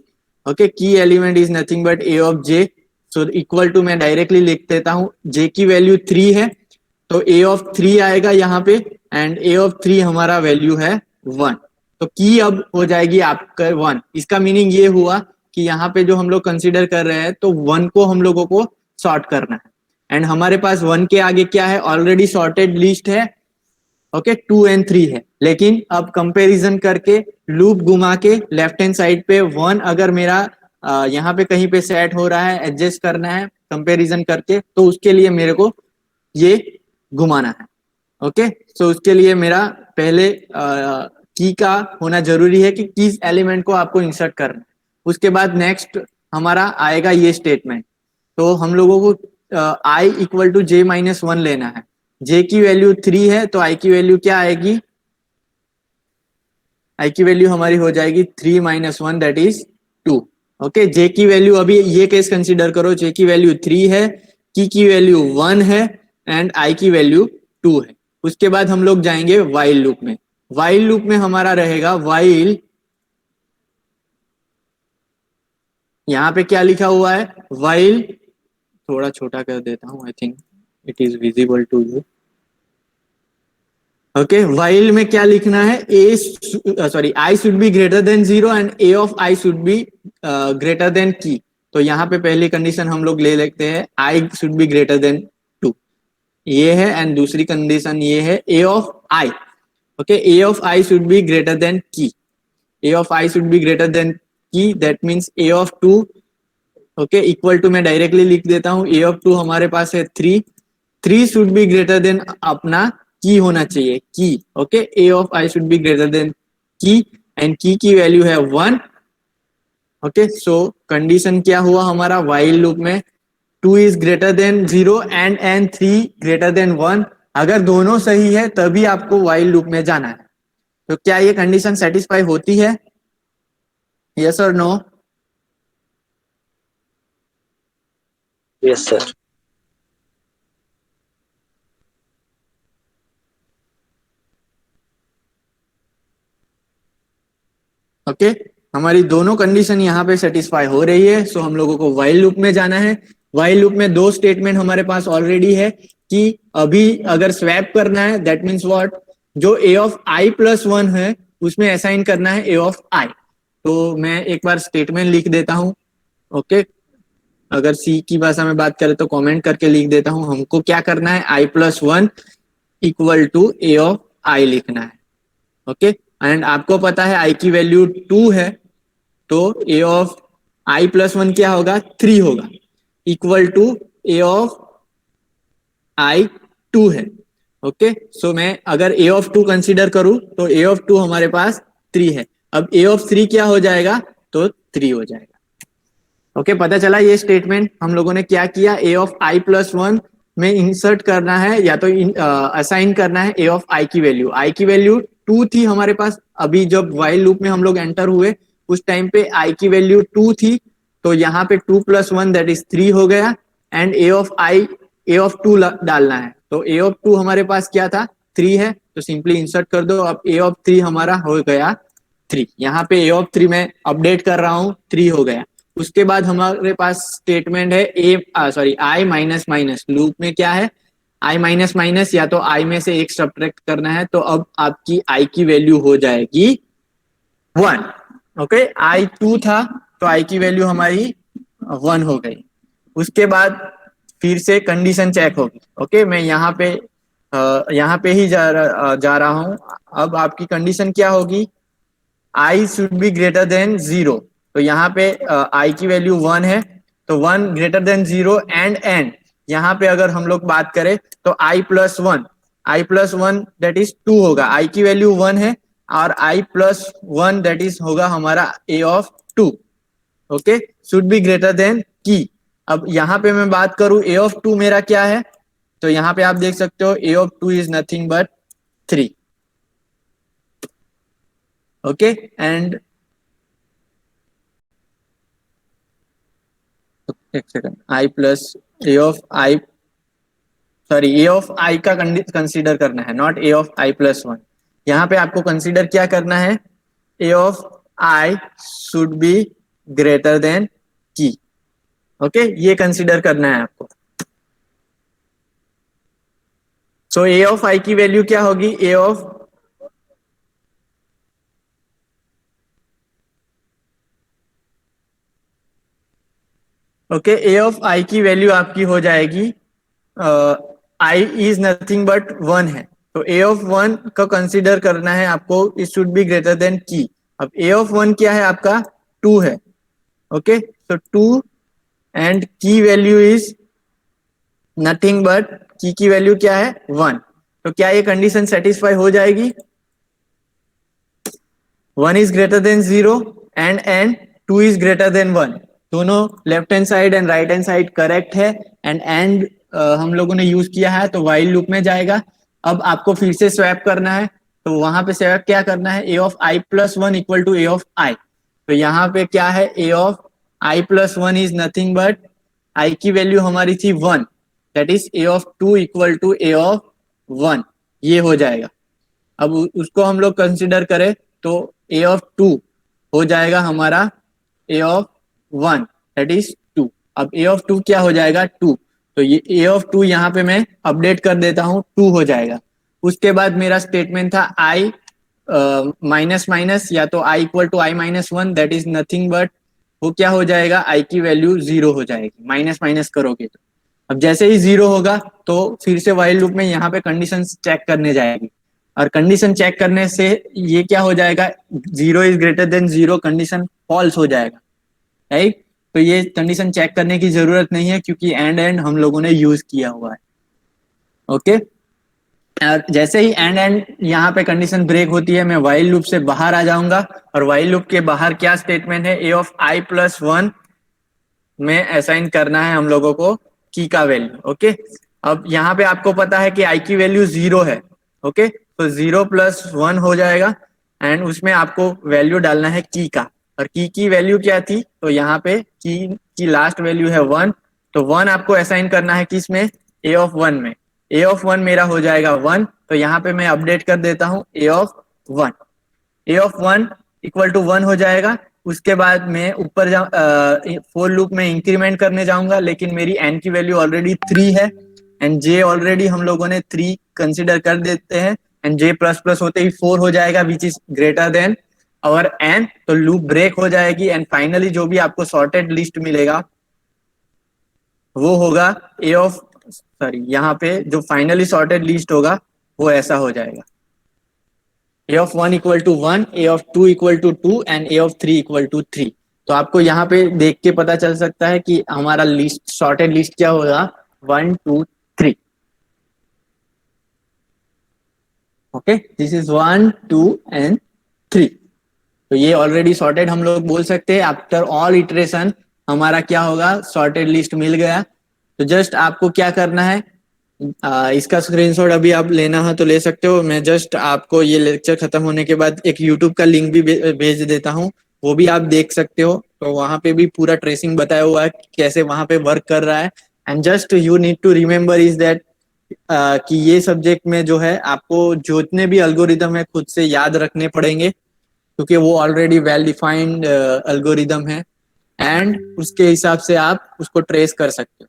okay, key element is nothing but a of j, so equal to मैं डायरेक्टली लिख देता हूं, j की वैल्यू 3 है तो a ऑफ 3 आएगा यहाँ पे, एंड a ऑफ 3 हमारा वैल्यू है 1, तो की अब हो जाएगी आपका 1। इसका मीनिंग ये हुआ कि यहाँ पे जो हम लोग कंसीडर कर रहे हैं तो 1 को हम लोगों को सॉर्ट करना है, एंड हमारे पास 1 के आगे क्या है, ऑलरेडी सॉर्टेड लिस्ट है, ओके, 2 एंड 3 है, लेकिन अब कंपैरिजन करके लूप घुमा के लेफ्ट हैंड साइड पे 1 अगर मेरा यहाँ पे कहीं पे सेट हो रहा है, एडजस्ट करना है कंपैरिजन करके, तो उसके लिए मेरे को ये घुमाना है, ओके, सो उसके लिए मेरा पहले की का होना जरूरी है कि किस एलिमेंट को आपको इंसर्ट करना है। उसके बाद नेक्स्ट हमारा आएगा ये स्टेटमेंट, तो हम लोगों को I equal to J minus 1 लेना है, जे की वैल्यू 3 है तो आई की वैल्यू क्या आएगी, आई की वैल्यू हमारी हो जाएगी 3 माइनस 1 दैट इज 2, ओके, जे की वैल्यू अभी ये केस कंसीडर करो, जे की वैल्यू 3 है, की वैल्यू 1 है एंड आई की वैल्यू 2 है। उसके बाद हम लोग जाएंगे वाइल लूप में, वाइल लूप में हमारा रहेगा वाइल, यहाँ पे क्या लिखा हुआ है, वाइल, थोड़ा छोटा कर देता हूं, I think it is visible to you, okay, while में क्या लिखना है, A sorry I should be greater than 0 and A of I should be greater than key, तो यहाँ पे पहली कंडीशन हम लोग ले लेते हैं I should be greater than 2, ये है, एंड दूसरी कंडीशन ये है A of I, okay, A of I should be greater than key, A of I should be greater than key, that means A of 2, okay, equal to मैं डायरेक्टली लिख देता हूं, ए ऑफ 2 हमारे पास है 3, 3 शुड बी ग्रेटर देन अपना की होना चाहिए, की, okay, A of I should be greater than की, एंड की वैल्यू है 1, ओके, सो कंडीशन क्या हुआ हमारा वाइल लूप में, 2 is greater than 0 and 3 greater than 1, अगर दोनों सही है तभी आपको वाइल लूप में जाना है, तो क्या ये कंडीशन सेटिस्फाई होती है, यस और नो? Yes sir. ओके, हमारी दोनों कंडीशन यहाँ पे सेटिस्फाई हो रही है, सो हम लोगों को वाइल लूप में जाना है। वाइल लूप में दो स्टेटमेंट हमारे पास ऑलरेडी है कि अभी अगर स्वैप करना है, दैट मीन्स व्हाट, जो ए ऑफ आई प्लस 1 है उसमें असाइन करना है ए ऑफ आई, तो मैं एक बार स्टेटमेंट लिख देता हूँ, ओके, अगर सी की भाषा में बात करें तो कमेंट करके लिख देता हूँ, हमको क्या करना है, I plus 1 equal to A of I लिखना है, ओके, एंड आपको पता है आई की वैल्यू 2 है, तो ए ऑफ आई प्लस 1 क्या होगा, 3 होगा, इक्वल टू ए ऑफ आई 2 है, ओके, सो मैं अगर ए ऑफ 2 कंसीडर करूं तो ए ऑफ 2 हमारे पास 3 है, अब ए ऑफ 3 क्या हो जाएगा, तो 3 हो जाएगा, ओके, पता चला ये स्टेटमेंट हम लोगों ने क्या किया, ए ऑफ आई प्लस 1 में इंसर्ट करना है या तो असाइन करना है ए ऑफ आई की वैल्यू 2 थी हमारे पास, अभी जब वाइल लूप में हम लोग एंटर हुए उस टाइम पे आई की वैल्यू 2 थी, तो यहाँ पे 2 प्लस 1 दैट इज 3 हो गया, and A of I, A of 2 डालना है, तो ए ऑफ 2 हमारे पास क्या था, 3 है, तो सिंपली इंसर्ट कर दो, अब ए ऑफ 3 हमारा हो गया 3, यहाँ पे ए ऑफ 3 में अपडेट कर रहा हूँ, 3 हो गया। उसके बाद हमारे पास स्टेटमेंट है ए आई माइनस माइनस, लूप में क्या है, आई माइनस माइनस, या तो आई में से एक सब्ट्रैक्ट करना है, तो अब आपकी आई की वैल्यू हो जाएगी 1, ओके, आई 2 था तो आई की वैल्यू हमारी 1 हो गई। उसके बाद फिर से कंडीशन चेक होगी, ओके, मैं यहाँ पे ही जा रहा हूँ, अब आपकी कंडीशन क्या होगी, आई should be greater than zero. तो यहाँ पे आई की वैल्यू 1 है, तो 1 ग्रेटर देन जीरो एंड यहाँ पे अगर हम लोग बात करें तो आई प्लस वन दैट इज 2 होगा। आई की वैल्यू 1 है और आई+1 दैट इज होगा हमारा A(2). Okay, should be greater than की। अब यहाँ पे मैं बात करूं A(2) मेरा क्या है, तो यहाँ पे आप देख सकते हो A(2) is nothing but 3। Okay, and एक सेकंड, आई प्लस A(i), सॉरी A(i) का कंसीडर करना है, नॉट A(i+1). यहाँ पे आपको कंसीडर क्या करना है, A(i) should be greater than की। ओके, ये कंसीडर करना है आपको। सो A(i) की वैल्यू क्या होगी, A(i) की वैल्यू आपकी हो जाएगी, आई इज नथिंग बट 1 है, तो A(1) का कंसीडर करना है आपको, it should be greater than की। अब A(1) क्या है आपका, 2 है। ओके, तो 2 एंड की वैल्यू इज नथिंग बट, की वैल्यू क्या है, 1। तो क्या ये कंडीशन सेटिस्फाई हो जाएगी, 1 is greater than 0 and 2 is greater then 1। दोनों left hand side and right hand side correct है, एंड हम लोगों ने यूज किया है तो वाइल लूप में जाएगा। अब आपको फिर से स्वैप करना है, तो वहां पे स्वैप क्या करना है, A(i+1) इक्वल टू A(i). तो यहाँ पे क्या है, A(i+1) इज नथिंग बट, आई की वैल्यू हमारी थी 1, that is A(2) equal to A(1), ये हो जाएगा। अब उसको हम लोग कंसिडर करें तो A(2) हो जाएगा हमारा A(1), दैट इज 2। अब A(2) क्या हो जाएगा, 2। तो ये A(2) यहाँ पे मैं अपडेट कर देता हूँ, 2 हो जाएगा। उसके बाद मेरा स्टेटमेंट था I माइनस माइनस, या तो I equal to I-1, that is nothing but, वो क्या हो जाएगा, I की वैल्यू 0 हो जाएगी, माइनस माइनस करोगे तो। अब जैसे ही 0 होगा तो फिर से वाइल लूप में यहाँ पे कंडीशन चेक करने जाएगी, और कंडीशन चेक करने से ये क्या हो जाएगा, 0 is greater than 0 condition false हो जाएगा, राइट। तो ये कंडीशन चेक करने की जरूरत नहीं है क्योंकि एंड हम लोगों ने यूज किया हुआ है। ओके, और जैसे ही एंड यहाँ पे कंडीशन ब्रेक होती है, मैं वाइल लूप से बाहर आ जाऊंगा, और वाइल लूप के बाहर क्या स्टेटमेंट है, A(i+1) में असाइन करना है हम लोगों को की का वैल्यू। ओके, अब यहाँ पे आपको पता है कि आई की वैल्यू 0 है। ओके, तो 0+1 हो जाएगा, एंड उसमें आपको वैल्यू डालना है की का, और की वैल्यू क्या थी, तो यहाँ पे की लास्ट वैल्यू है 1, तो 1 आपको असाइन करना है किसमें, A(1) में। A(1) मेरा हो जाएगा 1, तो यहाँ पे मैं अपडेट कर देता हूँ A(1). A(1) इक्वल टू 1 हो जाएगा। उसके बाद मैं ऊपर फोर लूप में इंक्रीमेंट करने जाऊंगा, लेकिन मेरी एन की वैल्यू ऑलरेडी 3 है, एंड जे ऑलरेडी हम लोगों ने 3 कंसिडर कर देते हैं, एंड जे प्लस प्लस होते ही 4 हो जाएगा, विच इज ग्रेटर देन और एन, तो लूप ब्रेक हो जाएगी, एंड फाइनली जो भी आपको सॉर्टेड लिस्ट मिलेगा वो होगा यहाँ पे जो फाइनली सॉर्टेड लिस्ट होगा वो ऐसा हो जाएगा, A(1) equal to 1, A(2) equal to 2 and A(3) equal to 3। तो आपको यहाँ पे देख के पता चल सकता है कि हमारा लिस्ट, सॉर्टेड लिस्ट क्या होगा, 1 2 3। Okay, this is 1 2 and 3। तो ये ऑलरेडी सॉर्टेड हम लोग बोल सकते हैं। आफ्टर ऑल इटरेशन हमारा क्या होगा, सॉर्टेड लिस्ट मिल गया। तो जस्ट आपको क्या करना है, इसका स्क्रीनशॉट अभी आप लेना है तो ले सकते हो। मैं जस्ट आपको ये लेक्चर खत्म होने के बाद एक यूट्यूब का लिंक भी भेज देता हूँ, वो भी आप देख सकते हो। तो वहां पे भी पूरा ट्रेसिंग बताया हुआ है कैसे वहां पे वर्क कर रहा है। And just you need to remember is that कि ये सब्जेक्ट में जो है आपको जितने भी एल्गोरिदम है खुद से याद रखने पड़ेंगे, क्योंकि वो ऑलरेडी वेल डिफाइंड एल्गोरिदम है, एंड उसके हिसाब से आप उसको ट्रेस कर सकते हो,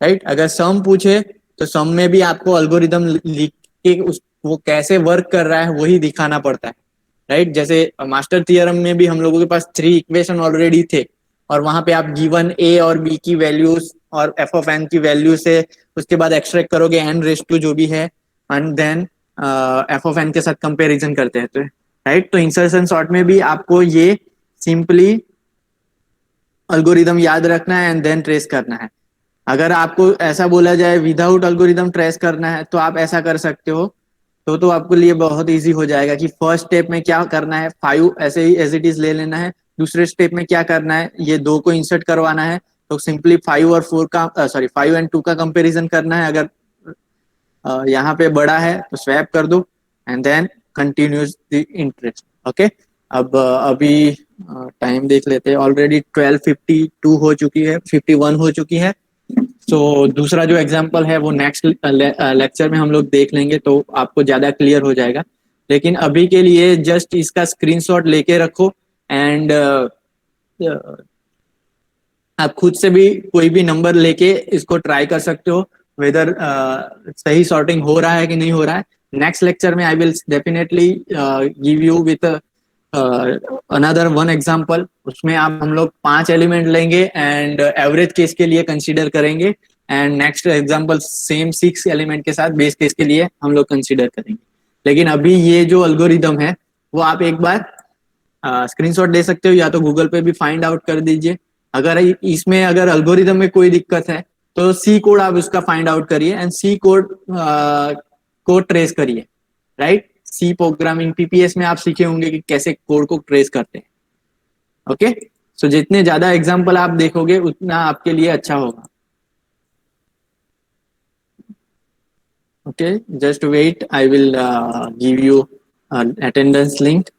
राइट। अगर सम पूछे तो सम में भी आपको एल्गोरिदम लिख के वो कैसे वर्क कर रहा है वही दिखाना पड़ता है, राइट। जैसे मास्टर थियरम में भी हम लोगों के पास 3 इक्वेशन ऑलरेडी थे, और वहां पे आप गिवन ए और बी की वैल्यूज और एफ ऑफ एन की वैल्यू से उसके बाद एक्सट्रैक्ट करोगे n रेस टू जो भी है, and then F of N के साथ कंपेरिजन करते हैं। तो राइट। तो इंसर्शन सॉर्ट में भी आपको ये सिंपली अल्गोरिदम याद रखना है एंड देन ट्रेस करना है। अगर आपको ऐसा बोला जाए विदाउट अल्गोरिदम ट्रेस करना है तो आप ऐसा कर सकते हो। तो आपके लिए बहुत इजी हो जाएगा कि फर्स्ट स्टेप में क्या करना है, 5 ऐसे ही एज इट इज ले लेना है। दूसरे स्टेप में क्या करना है, ये दो को इंसर्ट करवाना है। तो सिंपली 5 और 4 का सॉरी 5 एंड 2 का कंपैरिजन करना है। अगर यहाँ पे बड़ा है तो स्वैप कर दो and then continues the interest. Okay. अब अभी टाइम देख लेते हैं। ऑलरेडी 12:52 हो चुकी है, 51 हो चुकी है। तो दूसरा जो एग्जांपल है वो नेक्स्ट लेक्चर में हम लोग देख लेंगे, तो आपको ज्यादा क्लियर हो जाएगा। लेकिन अभी के लिए जस्ट इसका स्क्रीनशॉट लेके रखो एंड आप खुद से भी कोई भी नंबर लेके इसको ट्राई कर सकते हो वेदर सही सॉर्टिंग हो रहा है कि नहीं हो रहा है। नेक्स्ट लेक्चर में I will definitely give you with another one example. उसमें आप हम लोग 5 एलिमेंट लेंगे एंड एवरेज केस के लिए कंसीडर करेंगे and next example same 6 element के साथ बेस केस के लिए हम लोग कंसीडर करेंगे। लेकिन अभी ये जो अल्गोरिदम है वो आप एक बार स्क्रीनशॉट दे सकते हो या तो गूगल पे भी फाइंड आउट कर दीजिए। अगर इसमें अगर अल्गोरिदम में कोई दिक्कत है तो सी कोड आप उसका फाइंड आउट करिए एंड सी कोड को ट्रेस करिए। राइट। सी प्रोग्रामिंग पीपीएस में आप सीखे होंगे कि कैसे कोड को ट्रेस करते हैं। ओके। सो जितने ज्यादा एग्जाम्पल आप देखोगे उतना आपके लिए अच्छा होगा। Okay, just wait, I will give you attendance link.